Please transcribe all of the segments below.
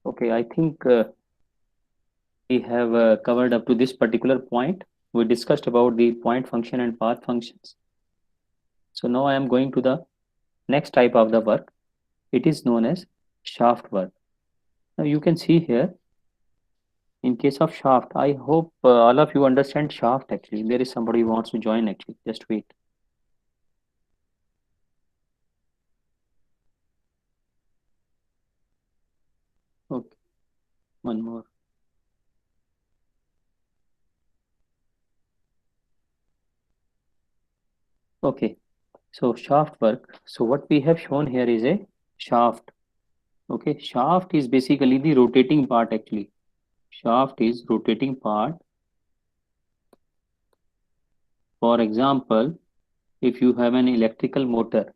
Okay, I think we have covered up to this particular point. We discussed about the point function and path functions. So now I am going to the next type of the work. It is known as shaft work. Now you can see here in case of shaft, I hope all of you understand shaft actually. There is somebody who wants to join actually. Just wait. Okay, one more. Okay, so shaft work. So what we have shown here is a shaft. Okay, shaft is basically the rotating part actually. Shaft is rotating part. For example, if you have an electrical motor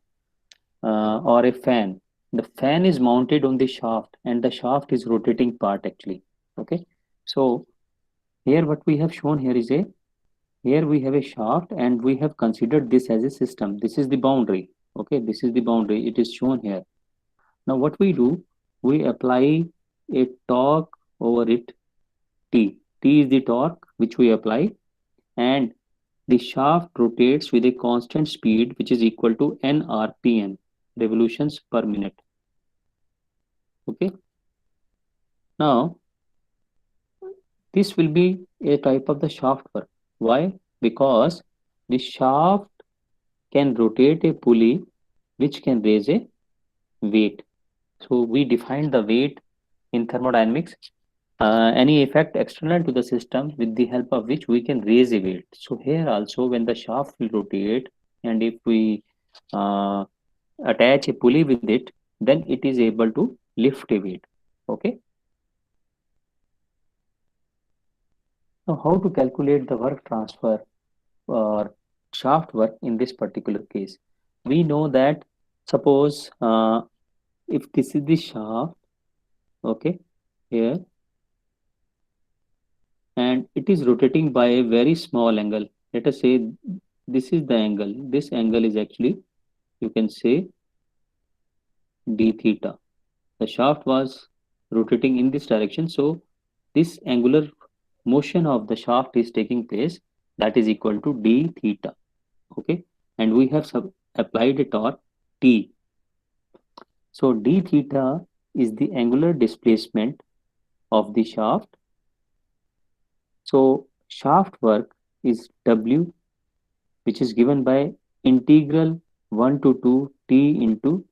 or a fan, the fan is mounted on the shaft and the shaft is rotating part actually. Okay, so here what we have shown here is a here we have a shaft and we have considered this as a system. This is the boundary. Okay, this is the boundary. It is shown here. Now what we do, we apply a torque over it. T. T is the torque which we apply, and the shaft rotates with a constant speed which is equal to n rpm, revolutions per minute. Okay. Now this will be a type of the shaft work. Why? Because the shaft can rotate a pulley which can raise a weight. So we define the weight in thermodynamics, any effect external to the system with the help of which we can raise a weight. So here also when the shaft will rotate and if we uh, attach a pulley with it, then it is able to lift a weight. Okay. Now how to calculate the work transfer or shaft work in this particular case? We know that suppose if this is the shaft, okay, here, and it is rotating by a very small angle. Let us say this is the angle. This angle is actually, you can say, d theta. The shaft was rotating in this direction, so this angular motion of the shaft is taking place, that is equal to d theta. Okay, and we have applied a torque T. So d theta is the angular displacement of the shaft. So shaft work is W, which is given by integral 1 to 2 T into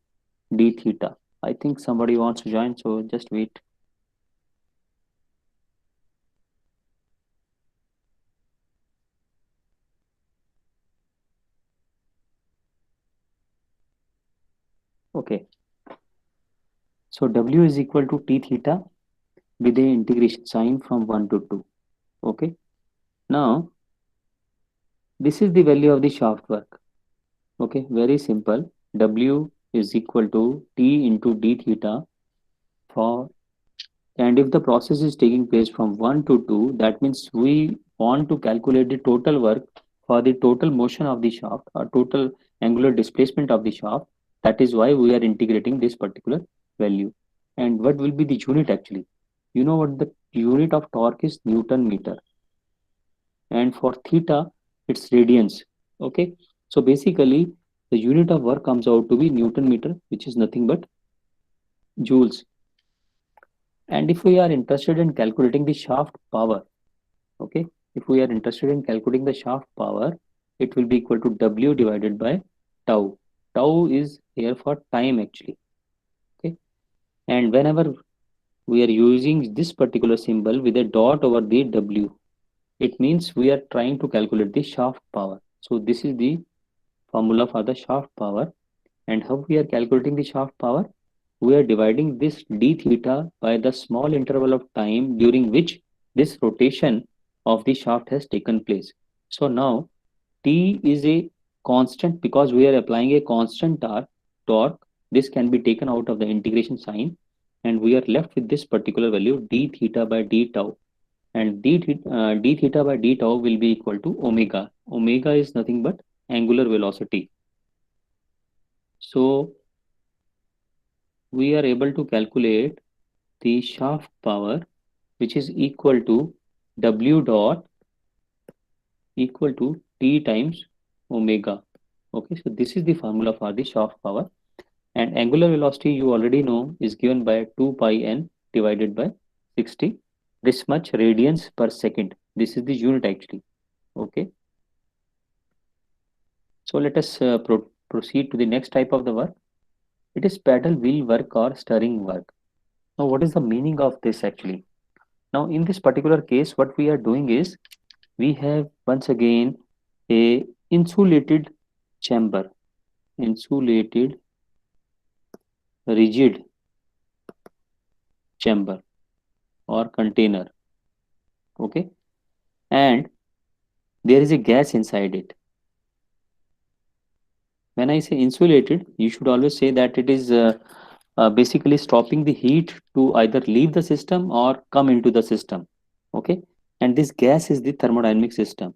d theta. I think somebody wants to join, so just wait. Okay, so W is equal to T theta with the integration sign from 1 to 2. Okay, now this is the value of the shaft work. Okay, very simple. W is equal to T into d theta for, and if the process is taking place from 1 to 2, that means we want to calculate the total work for the total motion of the shaft or total angular displacement of the shaft. That is why we are integrating this particular value. And what will be the unit actually? You know what the unit of torque is? Newton meter. And for theta, it's radians. Okay. So basically, the unit of work comes out to be Newton meter, which is nothing but joules. And if we are interested in calculating the shaft power, okay, if we are interested in calculating the shaft power, it will be equal to W divided by tau. Tau is here for time actually. Okay. And whenever we are using this particular symbol with a dot over the W, it means we are trying to calculate the shaft power. So this is the formula for the shaft power. And how we are calculating the shaft power? We are dividing this d theta by the small interval of time during which this rotation of the shaft has taken place. So now T is a constant because we are applying a constant torque. This can be taken out of the integration sign and we are left with this particular value d theta by d tau, and d theta by d tau will be equal to omega. Omega is nothing but angular velocity. So we are able to calculate the shaft power, which is equal to W dot equal to T times omega. Okay, so this is the formula for the shaft power. And angular velocity, you already know, is given by 2 pi n divided by 60. This much radians per second. This is the unit actually. Okay. So let us proceed to the next type of the work. It is paddle wheel work or stirring work. Now, what is the meaning of this actually? Now, in this particular case, what we are doing is we have once again a insulated chamber, insulated rigid chamber or container. Okay, and there is a gas inside it. When I say insulated, you should always say that it is basically stopping the heat to either leave the system or come into the system. Okay, and this gas is the thermodynamic system.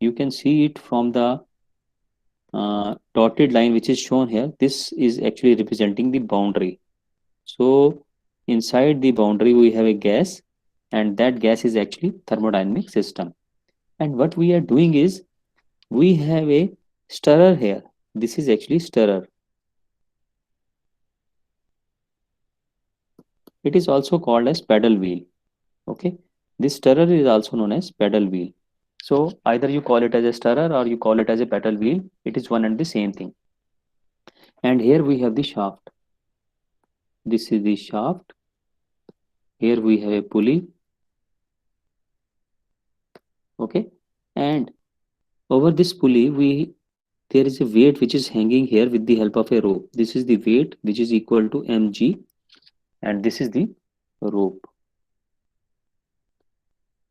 You can see it from the dotted line which is shown here. This is actually representing the boundary. So inside the boundary we have a gas, and that gas is actually thermodynamic system. And what we are doing is we have a stirrer here. This is actually stirrer. It is also called as paddle wheel. Okay, this stirrer is also known as paddle wheel. So either you call it as a stirrer or you call it as a paddle wheel. It is one and the same thing. And here we have the shaft. This is the shaft. Here we have a pulley. Okay, and over this pulley there is a weight which is hanging here with the help of a rope. This is the weight which is equal to mg, and this is the rope.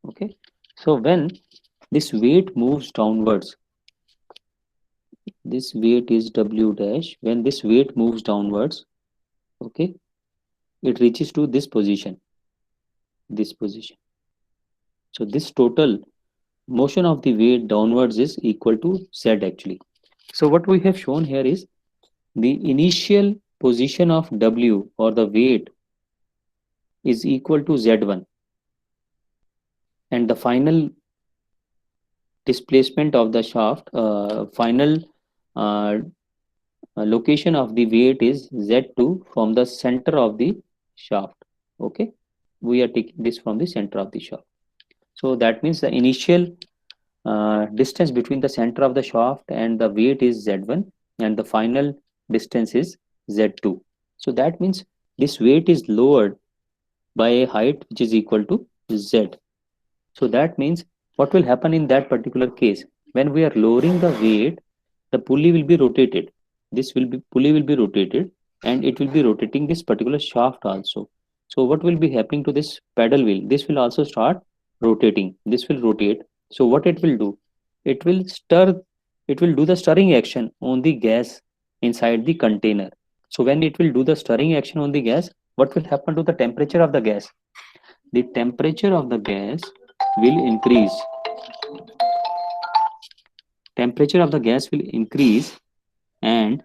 Okay, so when this weight moves downwards, this weight is w dash. When this weight moves downwards, okay, it reaches to this position, so this total motion of the weight downwards is equal to z actually. So what we have shown here is the initial position of w or the weight is equal to z1, and the final displacement of the shaft, final uh, location of the weight is z2 from the center of the shaft. Okay, we are taking this from the center of the shaft. So that means the initial distance between the center of the shaft and the weight is z1, and the final distance is z2. So that means this weight is lowered by a height which is equal to z. So that means what will happen in that particular case? When we are lowering the weight, the pulley will be rotated. This will be pulley will be rotated, and it will be rotating this particular shaft also. So what will be happening to this paddle wheel? This will also start rotating. This will rotate. So what it will do? It will stir. It will do the stirring action on the gas inside the container. So when it will do the stirring action on the gas, what will happen to the temperature of the gas? The temperature of the gas will increase. Temperature of the gas will increase, and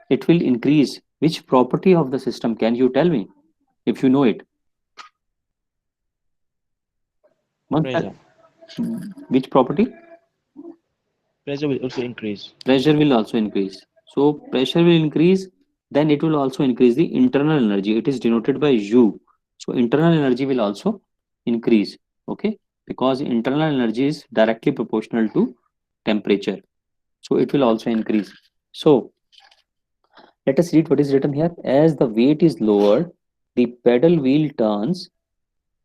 it will increase which property of the system? Can you tell me if you know it? Pressure. Which property? Pressure will also increase. Pressure will also increase. So pressure will increase, then it will also increase the internal energy. It is denoted by U. So internal energy will also increase. Okay, because internal energy is directly proportional to temperature. So it will also increase. So let us read what is written here. As the weight is lowered, the pedal wheel turns,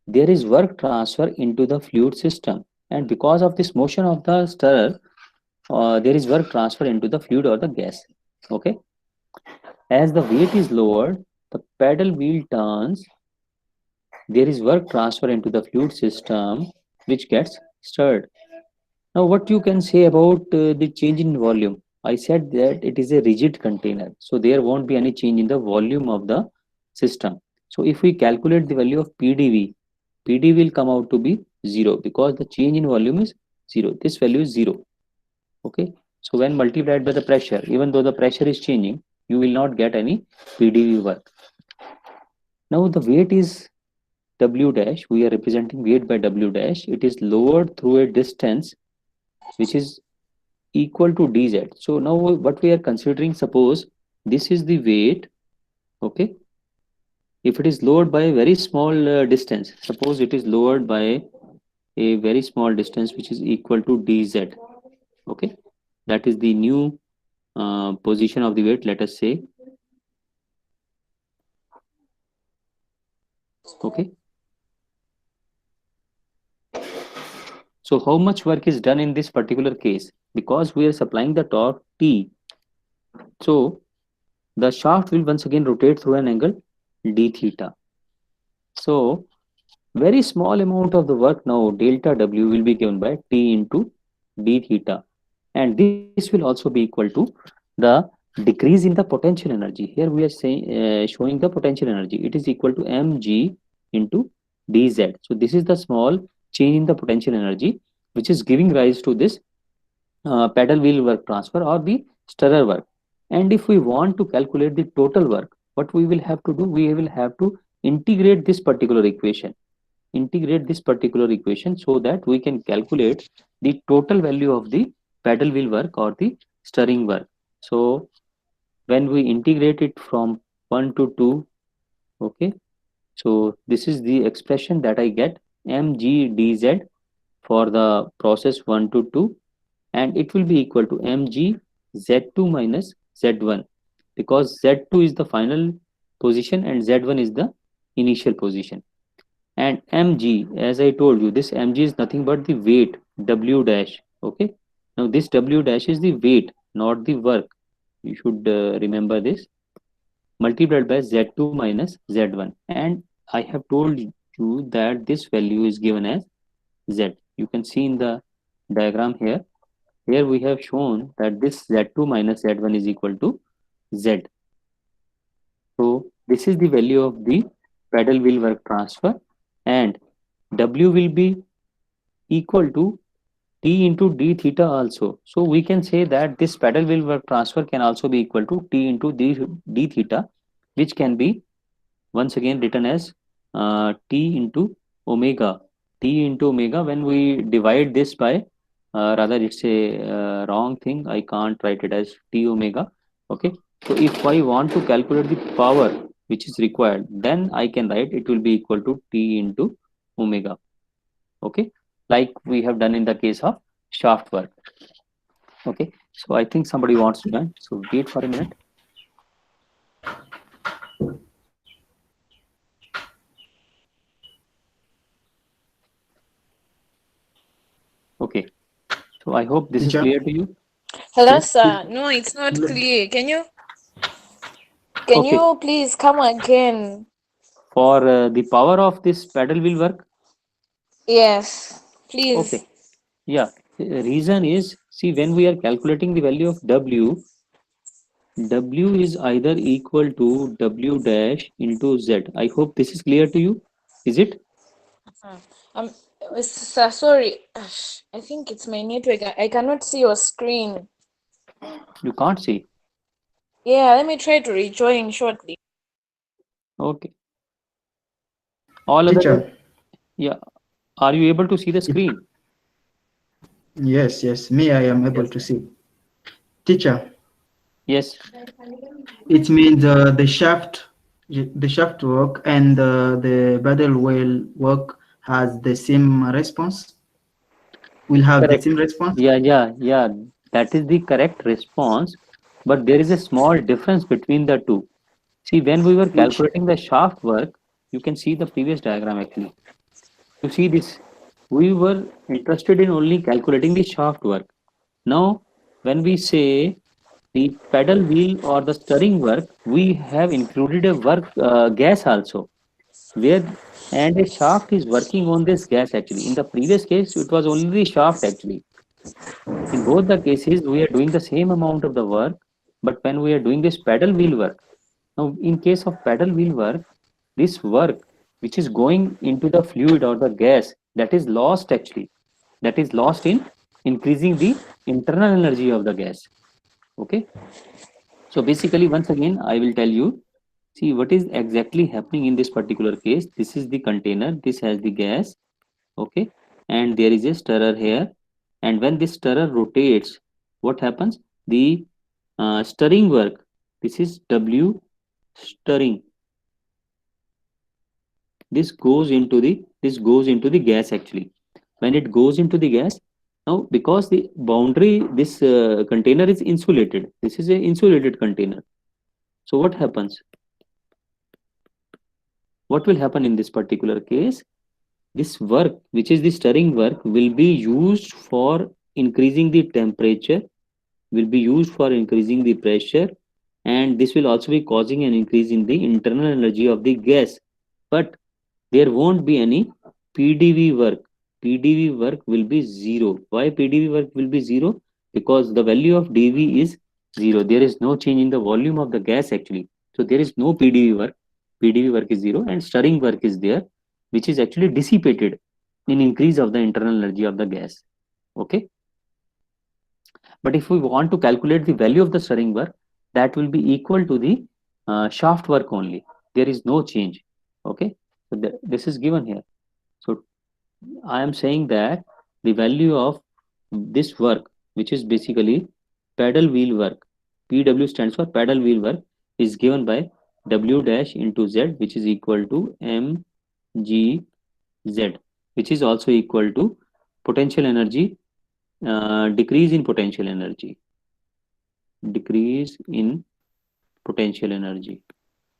there is work transfer into the fluid system. And because of this motion of the stirrer, there is work transfer into the fluid or the gas. Okay. As the weight is lowered, the pedal wheel turns, there is work transfer into the fluid system which gets stirred. Now, what you can say about the change in volume? I said that it is a rigid container, so there won't be any change in the volume of the system. So, if we calculate the value of PdV, PD will come out to be 0 because the change in volume is 0. This value is 0. Okay. So, when multiplied by the pressure, even though the pressure is changing, you will not get any PdV work. Now the weight is W dash. We are representing weight by W dash. It is lowered through a distance which is equal to dz. So now what we are considering, suppose this is the weight, okay? If it is lowered by a very small distance, suppose it is lowered by a very small distance which is equal to dz, okay? That is the new position of the weight, let us say, okay? So how much work is done in this particular case? Because we are supplying the torque T, so the shaft will once again rotate through an angle d theta. So very small amount of the work now, delta W, will be given by T into d theta. And this will also be equal to the decrease in the potential energy. Here we are saying, showing the potential energy. It is equal to mg into dz. So this is the small change in the potential energy which is giving rise to this paddle wheel work transfer or the stirrer work. And if we want to calculate the total work, what we will have to do, we will have to integrate this particular equation, so that we can calculate the total value of the paddle wheel work or the stirring work. So when we integrate it from 1 to 2, okay, so this is the expression that I get, mg dz for the process 1 to 2, and it will be equal to mg z2 minus z1, because z2 is the final position and z1 is the initial position. And mg, as I told you, this mg is nothing but the weight w dash, okay? Now this w dash is the weight, not the work. You should remember this, multiplied by z2 minus z1. And I have told you that this value is given as z. You can see in the diagram here. Here we have shown that this z2 minus z1 is equal to z. So this is the value of the paddle wheel work transfer, and W will be equal to T into d theta also. So we can say that this paddle wheel work transfer can also be equal to T into d theta, which can be once again written as T into omega. T into omega, when we divide this by, rather it's a wrong thing, I can't write it as T omega, okay? So if I want to calculate the power which is required, then I can write it will be equal to T into omega, okay? Like we have done in the case of shaft work, okay? So I think somebody wants to join, so wait for a minute. Okay, so I hope this is Teacher? clear to you. Hello, Yes. sir. No, it's not clear. Can you Okay. please come again? For the power of this paddle wheel work, Yes, please. okay, yeah, the reason is, see, when we are calculating the value of W is either equal to W dash into Z. I hope this is clear to you. Is it? Um, sir, sorry. I think it's my network. I cannot see your screen. You can't see. Yeah, let me try to rejoin shortly. Okay. All other, Teacher? yeah. Are you able to see the screen? Yes, me, I am able Yes. to see. Teacher, Yes. it means the shaft work and the paddle wheel work has the same response. Will have the Correct. same response. Yeah. That is the correct response. But there is a small difference between the two. See, when we were Which calculating the shaft work, you can see the previous diagram actually. You see this, we were interested in only calculating the shaft work. Now, when we say the pedal wheel or the steering work, we have included a work gas also, where and a shaft is working on this gas actually. In the previous case, it was only the shaft actually. In both the cases, we are doing the same amount of the work, but when we are doing this pedal wheel work, now in case of pedal wheel work, this work which is going into the fluid or the gas, that is lost actually, that is lost in increasing the internal energy of the gas, okay? So basically, once again I will tell you, See what is exactly happening in this particular case. This is the container, this has the gas, okay, and there is a stirrer here, and when this stirrer rotates, what happens? The stirring work, this is W stirring, this goes into the gas actually. When it goes into the gas, now because the boundary, this container is insulated, this is a insulated container, so what will happen in this particular case? This work, which is the stirring work, will be used for increasing the temperature, will be used for increasing the pressure, and this will also be causing an increase in the internal energy of the gas. But there won't be any PDV work. PDV work will be zero. Why PDV work will be zero? Because the value of dV is zero. There is no change in the volume of the gas actually. So there is no PDV work. PDV work is zero, and stirring work is there, which is actually dissipated in increase of the internal energy of the gas. Okay. But if we want to calculate the value of the stirring work, that will be equal to the shaft work only. There is no change. Okay. So this is given here. So I am saying that the value of this work, which is basically paddle wheel work, PW stands for paddle wheel work, is given by W dash into Z, which is equal to mgz, which is also equal to potential energy, decrease in potential energy,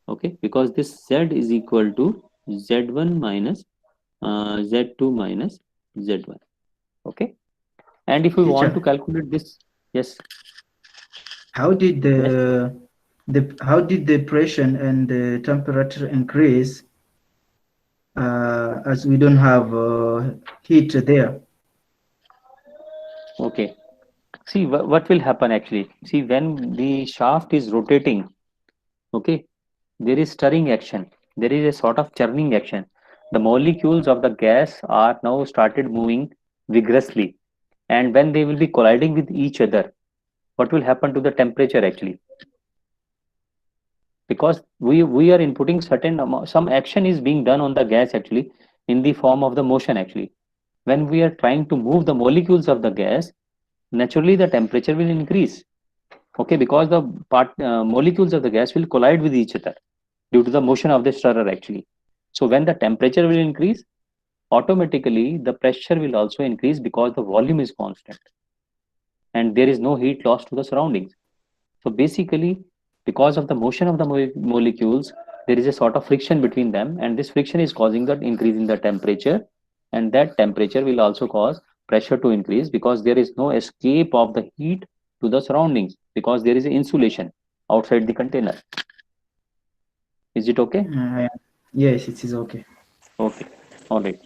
okay, because this Z is equal to Z1 minus Z2 minus Z1, okay. And if we want to Teacher, calculate this, yes, how did yes, the pressure and the temperature increase as we don't have heat there? okay. See what will happen actually. See, when the shaft is rotating, okay, there is stirring action. There is a sort of churning action. The molecules of the gas are now started moving vigorously, and when they will be colliding with each other, what will happen to the temperature actually? Because we are inputting certain amount, some action is being done on the gas actually in the form of the motion actually. When we are trying to move the molecules of the gas, naturally the temperature will increase, okay, because the molecules of the gas will collide with each other due to the motion of the stirrer actually. So when the temperature will increase, automatically the pressure will also increase because the volume is constant and there is no heat loss to the surroundings. So basically, because of the motion of the molecules, there is a sort of friction between them, and this friction is causing that increase in the temperature, and that temperature will also cause pressure to increase because there is no escape of the heat to the surroundings because there is insulation outside the container. Is it okay? Yes, it is okay. Okay. All right.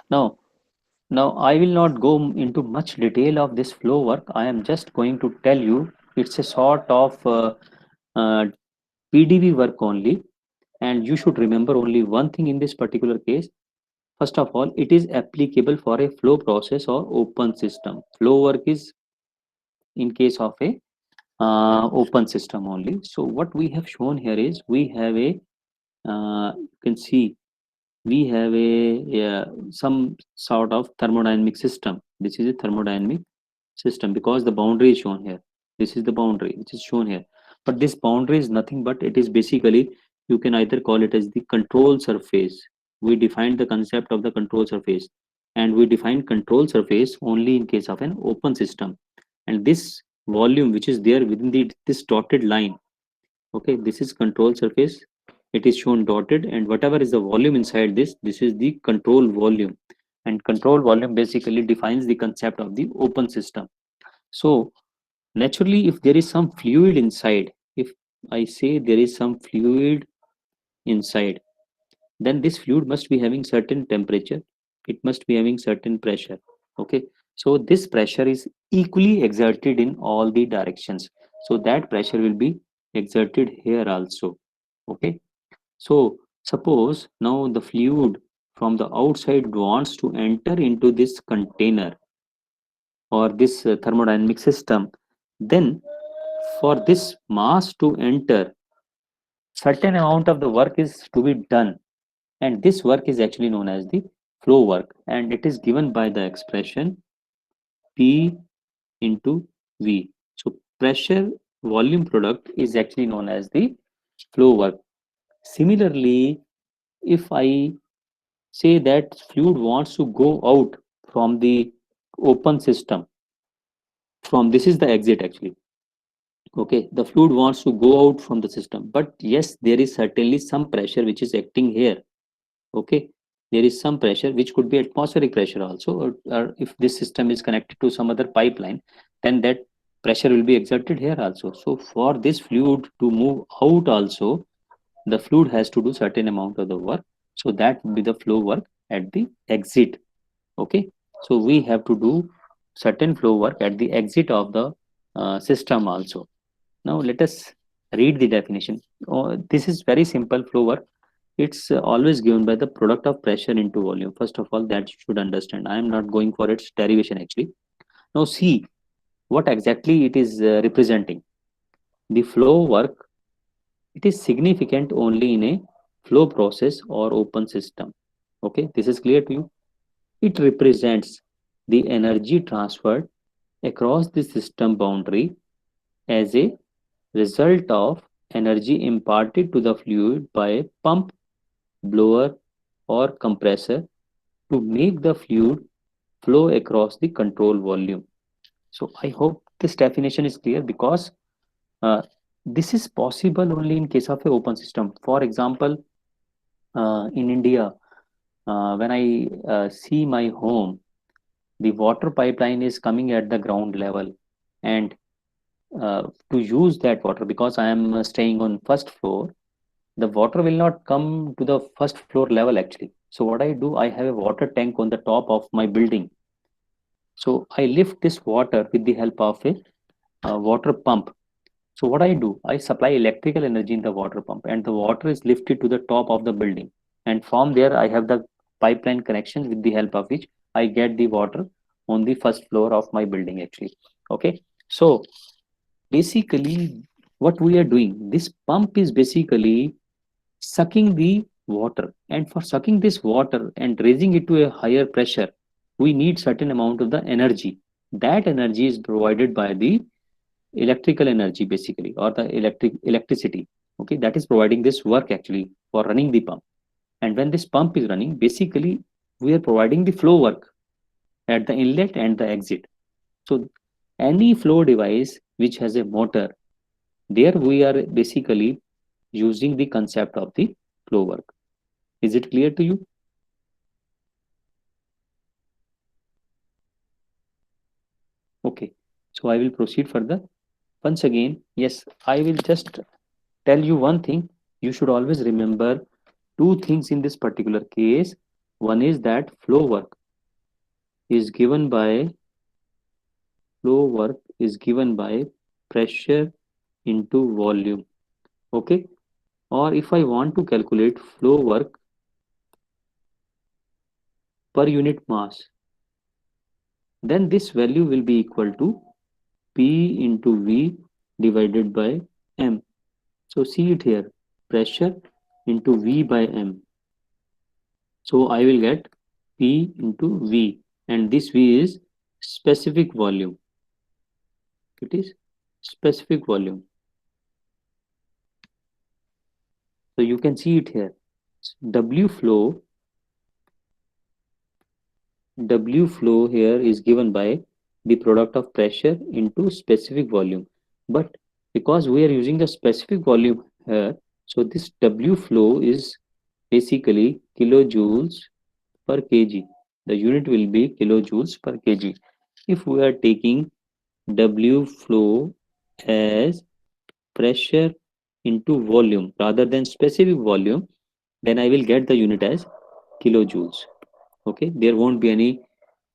Now, I will not go into much detail of this flow work. I am just going to tell you it's a sort of PDV work only, and you should remember only one thing in this particular case. First of all, it is applicable for a flow process or open system. Flow work is in case of a open system only. So what we have shown here is we have a you can see we have some sort of thermodynamic system. This is a thermodynamic system because the boundary is shown here. This is the boundary which is shown here, but this boundary is nothing but it is basically, you can either call it as the control surface. We defined the concept of the control surface, and we define control surface only in case of an open system. And this volume which is there within this dotted line, okay, this is control surface, it is shown dotted, and whatever is the volume inside this is the control volume, and control volume basically defines the concept of the open system. So naturally, if there is some fluid inside, if I say there is some fluid inside, then this fluid must be having certain temperature, it must be having certain pressure, okay. So this pressure is equally exerted in all the directions, so that pressure will be exerted here also, okay. So suppose now the fluid from the outside wants to enter into this container or this thermodynamic system, then for this mass to enter, certain amount of the work is to be done, and this work is actually known as the flow work, and it is given by the expression P into V. So pressure volume product is actually known as the flow work. Similarly, if I say that fluid wants to go out from the open system, from this is the exit actually. Okay, the fluid wants to go out from the system, but yes, there is certainly some pressure which is acting here. Okay, there is some pressure which could be atmospheric pressure also, or if this system is connected to some other pipeline, then that pressure will be exerted here also. So for this fluid to move out also, the fluid has to do certain amount of the work, so that will be the flow work at the exit. Okay, so we have to do certain flow work at the exit of the system also. Now let us read the definition. This is very simple flow work. It's always given by the product of pressure into volume. First of all, that you should understand. I am not going for its derivation actually. Now see what exactly it is representing. The flow work, it is significant only in a flow process or open system. Okay, this is clear to you. It represents the energy transferred across the system boundary as a result of energy imparted to the fluid by a pump, blower, or compressor to make the fluid flow across the control volume. So I hope this definition is clear, because uh, this is possible only in case of a open system. For example, in India, when I see my home, the water pipeline is coming at the ground level, and to use that water, because I am staying on first floor, the water will not come to the first floor level actually. So what I do, I have a water tank on the top of my building. So I lift this water with the help of a water pump. So what I do, I supply electrical energy in the water pump, and the water is lifted to the top of the building. And from there, I have the pipeline connections with the help of which I get the water on the first floor of my building actually. Okay. So basically what we are doing, this pump is basically sucking the water, and for sucking this water and raising it to a higher pressure, we need certain amount of the energy. That energy is provided by the electrical energy basically, or the electricity. Okay, that is providing this work actually for running the pump. And when this pump is running, basically we are providing the flow work at the inlet and the exit. So any flow device which has a motor, there we are basically using the concept of the flow work. Is it clear to you? Okay, so I will proceed further. Once again, yes, I will just tell you one thing. You should always remember two things in this particular case. One is that flow work is given by pressure into volume. Okay, or if I want to calculate flow work per unit mass, then this value will be equal to P into V divided by M. So see it here, pressure into V by M. So I will get P into V, and this V is specific volume. It is specific volume. So you can see it here. W flow here is given by the product of pressure into specific volume. But because we are using the specific volume here, so this W flow is basically kilojoules per kg. The unit will be kilojoules per kg. If we are taking W flow as pressure into volume rather than specific volume, then I will get the unit as kilojoules. Okay, there won't be any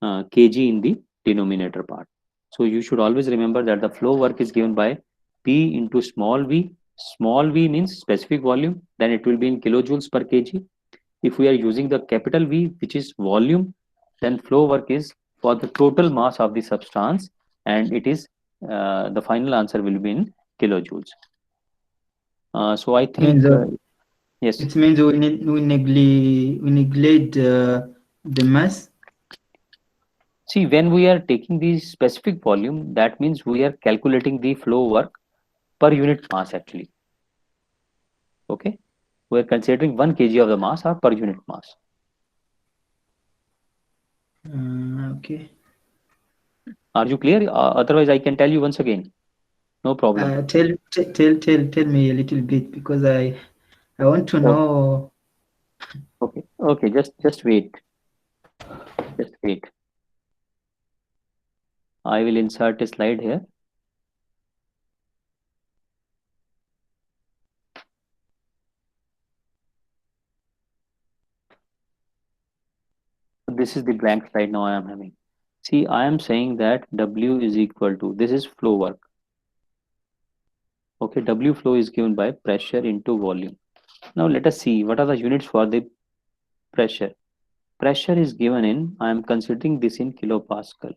kg in the denominator part. So you should always remember that the flow work is given by P into small v. Small v means specific volume, then it will be in kilojoules per kg. If we are using the capital V, which is volume, then flow work is for the total mass of the substance, and it is the final answer will be in kilojoules. So I think Means, yes. it means we neglect the mass. See, when we are taking the specific volume, that means we are calculating the flow work per unit mass actually. Okay, we are considering 1 kg of the mass or per unit mass. Okay. Are you clear? Otherwise, I can tell you once again. No problem. Tell me a little bit, because I want to Oh, know. okay. Okay. Just wait. Just wait. I will insert a slide here. This is the blank slide now I am having. See, I am saying that W is equal to, this is flow work. Okay, W flow is given by pressure into volume. Now let us see what are the units for the pressure. Pressure is given in, I am considering this in kilopascal,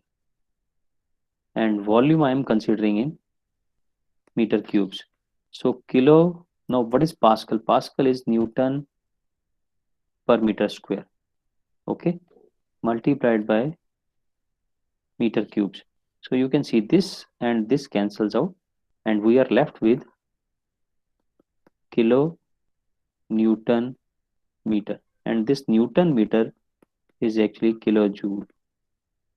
and volume I am considering in meter cubes. So kilo, now what is Pascal? Pascal is Newton per meter square. Okay, multiplied by meter cubes. So you can see this and this cancels out, and we are left with kilo Newton meter, and this Newton meter is actually kilojoule.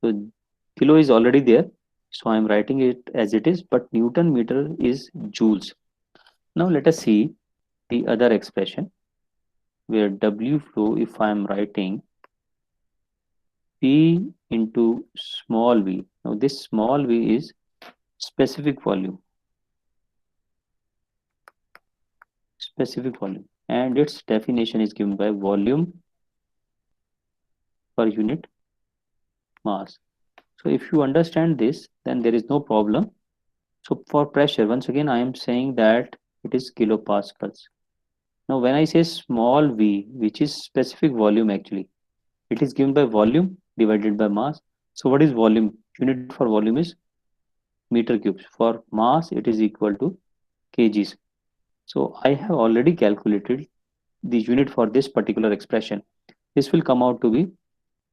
So kilo is already there, so I am writing it as it is, but Newton meter is joules. Now let us see the other expression where W flow, if I am writing P into small v. Now this small v is specific volume, and its definition is given by volume per unit mass. So if you understand this, then there is no problem. So for pressure, once again, I am saying that it is kilopascals. Now, when I say small v, which is specific volume actually, it is given by volume divided by mass. So what is volume? Unit for volume is meter cubes. For mass, it is equal to kgs. So I have already calculated the unit for this particular expression. This will come out to be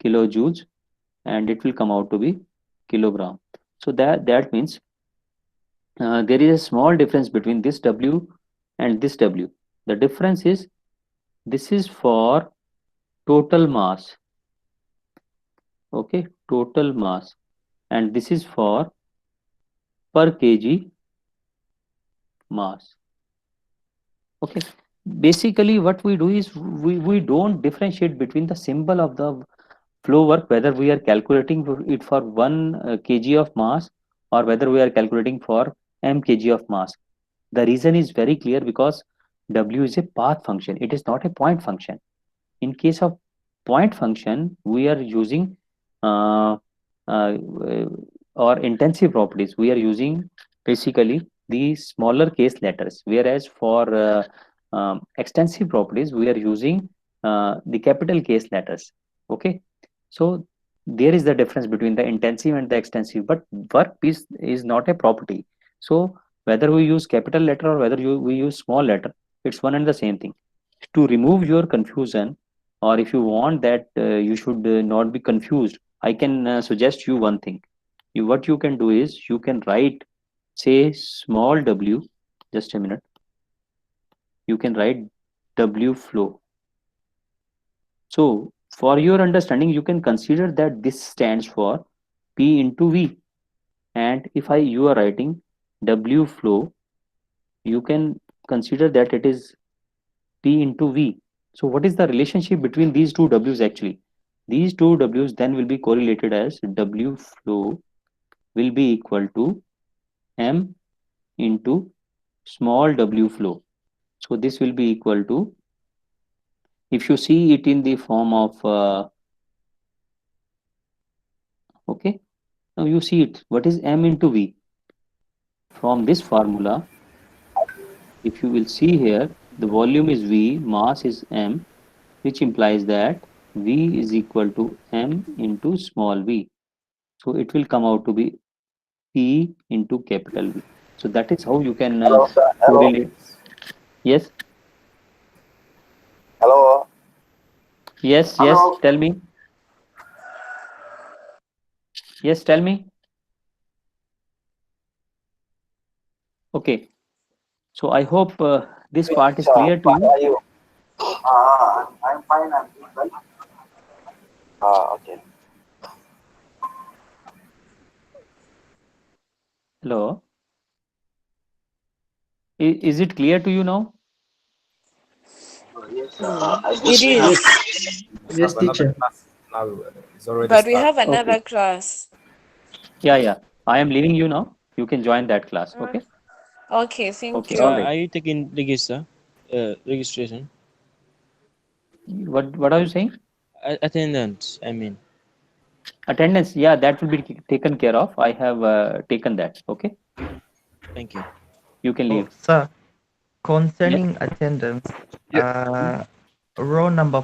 kilojoules, and it will come out to be kilogram. So that means there is a small difference between this W and this W. The difference is this is for total mass, okay, total mass, and this is for per kg mass. Okay, basically what we do is we don't differentiate between the symbol of the flow work, whether we are calculating it for 1 kg of mass or whether we are calculating for m kg of mass. The reason is very clear, because W is a path function, it is not a point function. In case of point function, we are using uh, or intensive properties, we are using basically the smaller case letters, whereas for extensive properties, we are using the capital case letters. Okay, so there is the difference between the intensive and the extensive, but work is not a property. So whether we use capital letter or whether we use small letter, it's one and the same thing. To remove your confusion, or if you want that you should not be confused, I can suggest you one thing. What you can do is you can write, say, small w, just a minute, you can write W flow. So for your understanding, you can consider that this stands for P into V, and if you are writing W flow, you can consider that it is P into V. So what is the relationship between these two W's actually? These two W's then will be correlated as W flow will be equal to M into small w flow. So this will be equal to, if you see it in the form of, okay, now you see it, what is M into V? From this formula, if you will see here, the volume is V, mass is M, which implies that V is equal to M into small v. So it will come out to be P into capital V. So that is how you can correlate. Yes. Hello. Yes. Hello. Yes. Tell me. Yes. Tell me. Okay. So I hope this part is clear to How you. are you? I'm fine. I'm good. Okay. Hello. Is it clear to you now? It is. Yes, teacher. Now it's already But we started. have another class. Yeah. Yeah. I am leaving you now. You can join that class. Okay. Okay, thank Okay. you. All right. Are you taking registration? What are you saying? Attendance, I mean. Attendance. Yeah, that will be taken care of. I have taken that. Okay. Thank you. You can leave. Sir, concerning attendance, row number